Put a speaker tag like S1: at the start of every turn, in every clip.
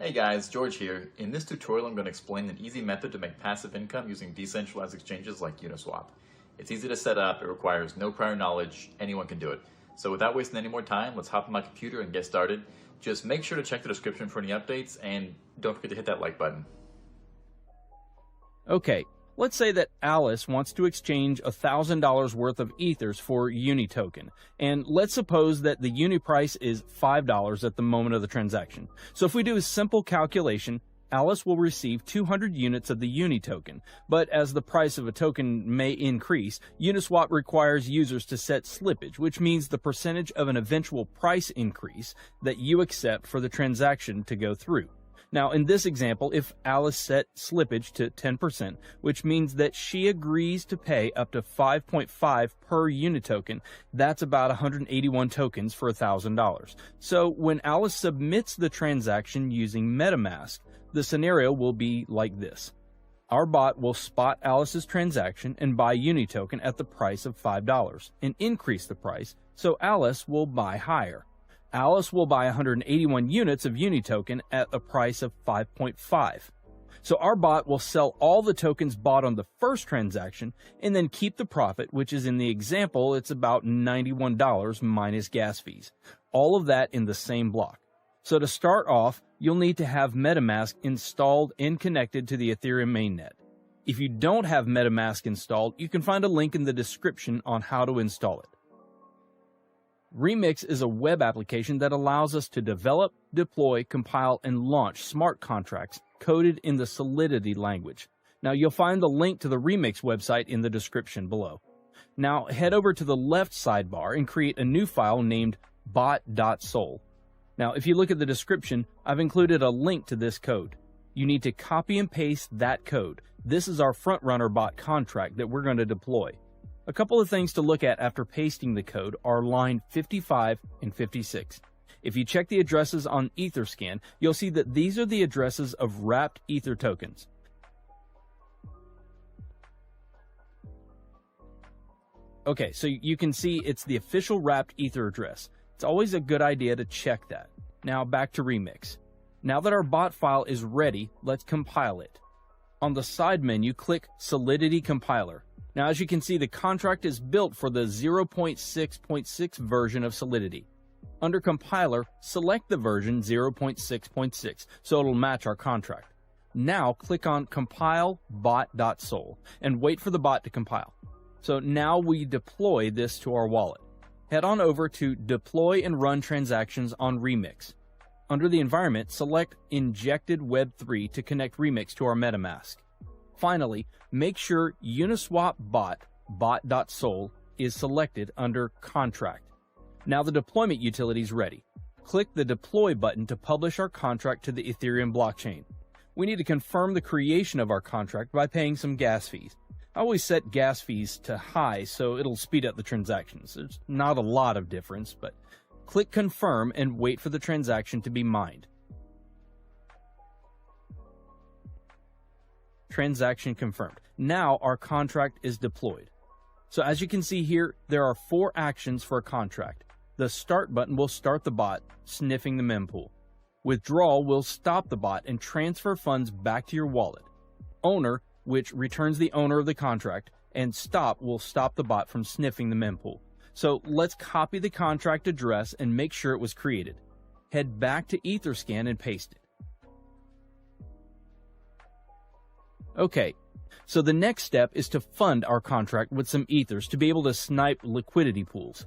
S1: Hey guys, George here. In this tutorial I'm going to explain an easy method to make passive income using decentralized exchanges like Uniswap. It's easy to set up, it requires no prior knowledge, anyone can do it. So without wasting any more time, let's hop on my computer and get started. Just make sure to check the description for any updates and don't forget to hit that like button.
S2: Okay, let's say that Alice wants to exchange $1,000 worth of Ethers for Uni token, and let's suppose that the Uni price is $5 at the moment of the transaction. So if we do a simple calculation, Alice will receive 200 units of the Uni token, but as the price of a token may increase, Uniswap requires users to set slippage, which means the percentage of an eventual price increase that you accept for the transaction to go through. Now, in this example, if Alice set slippage to 10%, which means that she agrees to pay up to 5.5 per unit token, that's about 181 tokens for $1,000. So when Alice submits the transaction using MetaMask, the scenario will be like this. Our bot will spot Alice's transaction and buy Uni token at the price of $5 and increase the price, so Alice will buy higher. Alice will buy 181 units of Uni token at a price of 5.5. So our bot will sell all the tokens bought on the first transaction and then keep the profit, which is in the example, it's about $91 minus gas fees. All of that in the same block. So to start off, you'll need to have MetaMask installed and connected to the Ethereum mainnet. If you don't have MetaMask installed, you can find a link in the description on how to install it. Remix is a web application that allows us to develop, deploy, compile, and launch smart contracts coded in the Solidity language. Now, you'll find the link to the Remix website in the description below. Now, head over to the left sidebar and create a new file named bot.sol. Now, if you look at the description, I've included a link to this code. You need to copy and paste that code. This is our frontrunner bot contract that we're going to deploy. A couple of things to look at after pasting the code are line 55 and 56. If you check the addresses on Etherscan, you'll see that these are the addresses of wrapped Ether tokens. Okay, so you can see it's the official wrapped Ether address. It's always a good idea to check that. Now back to Remix. Now that our bot file is ready, let's compile it. On the side menu, click Solidity Compiler. Now, as you can see, the contract is built for the 0.6.6 version of Solidity. Under Compiler, select the version 0.6.6 so it'll match our contract. Now, click on Compile bot.sol and wait for the bot to compile. So now we deploy this to our wallet. Head on over to Deploy and Run Transactions on Remix. Under the environment, select Injected Web3 to connect Remix to our MetaMask. Finally, make sure Uniswap bot.sol is selected under Contract. Now the deployment utility is ready. Click the Deploy button to publish our contract to the Ethereum blockchain. We need to confirm the creation of our contract by paying some gas fees. I always set gas fees to high so it'll speed up the transactions. There's not a lot of difference, but click Confirm and wait for the transaction to be mined. Transaction confirmed. Now our contract is deployed. So as you can see here, there are 4 actions for a contract. The Start button will start the bot, sniffing the mempool. Withdrawal will stop the bot and transfer funds back to your wallet. Owner, which returns the owner of the contract, and Stop will stop the bot from sniffing the mempool. So let's copy the contract address and make sure it was created. Head back to Etherscan and paste it. Okay, so the next step is to fund our contract with some Ethers to be able to snipe liquidity pools.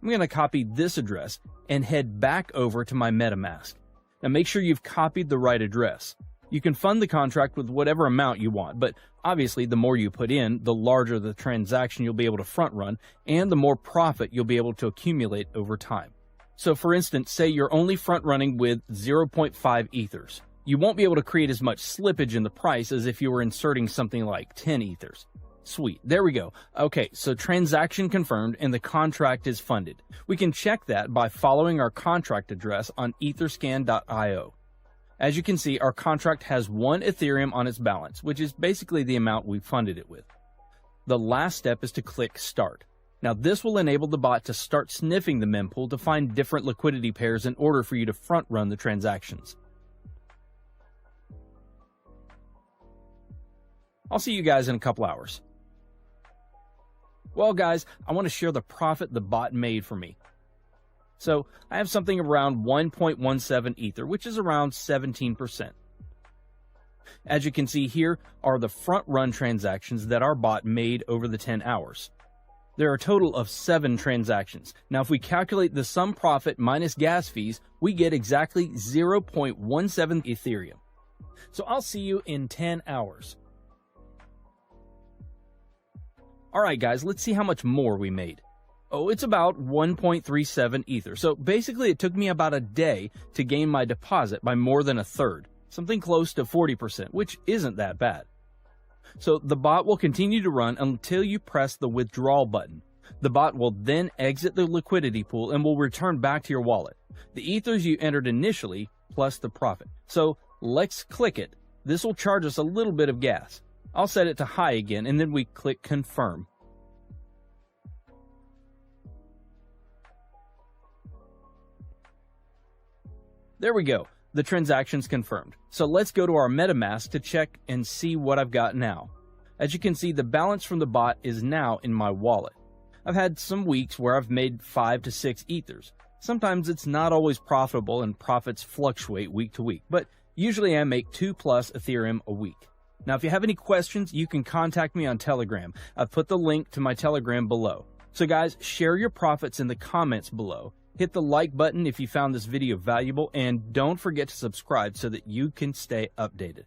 S2: I'm going to copy this address and head back over to my MetaMask. Now make sure you've copied the right address. You can fund the contract with whatever amount you want, but obviously the more you put in, the larger the transaction you'll be able to front run, and the more profit you'll be able to accumulate over time. So for instance, say you're only front running with 0.5 Ethers. You won't be able to create as much slippage in the price as if you were inserting something like 10 Ethers. Sweet, there we go. Okay, so transaction confirmed and the contract is funded. We can check that by following our contract address on etherscan.io. As you can see, our contract has 1 Ethereum on its balance, which is basically the amount we funded it with. The last step is to click Start. Now this will enable the bot to start sniffing the mempool to find different liquidity pairs in order for you to front run the transactions. I'll see you guys in a couple hours. Well, guys, I want to share the profit the bot made for me. So I have something around 1.17 Ether, which is around 17%. As you can see here are the front-run transactions that our bot made over the 10 hours. There are a total of 7 transactions. Now, if we calculate the sum profit minus gas fees, we get exactly 0.17 Ethereum. So I'll see you in 10 hours. Alright guys, let's see how much more we made. Oh, it's about 1.37 Ether. So basically it took me about a day to gain my deposit by more than a third. Something close to 40%, which isn't that bad. So the bot will continue to run until you press the withdrawal button. The bot will then exit the liquidity pool and will return back to your wallet. The ethers you entered initially plus the profit. So let's click it. This will charge us a little bit of gas. I'll set it to high again and then we click confirm. There we go. The transaction's confirmed. So let's go to our MetaMask to check and see what I've got now. As you can see, the balance from the bot is now in my wallet. I've had some weeks where I've made 5 to 6 ethers. Sometimes it's not always profitable and profits fluctuate week to week, but usually I make 2+ Ethereum a week. Now, if you have any questions, you can contact me on Telegram. I've put the link to my Telegram below. So guys, share your profits in the comments below. Hit the like button if you found this video valuable, and don't forget to subscribe so that you can stay updated.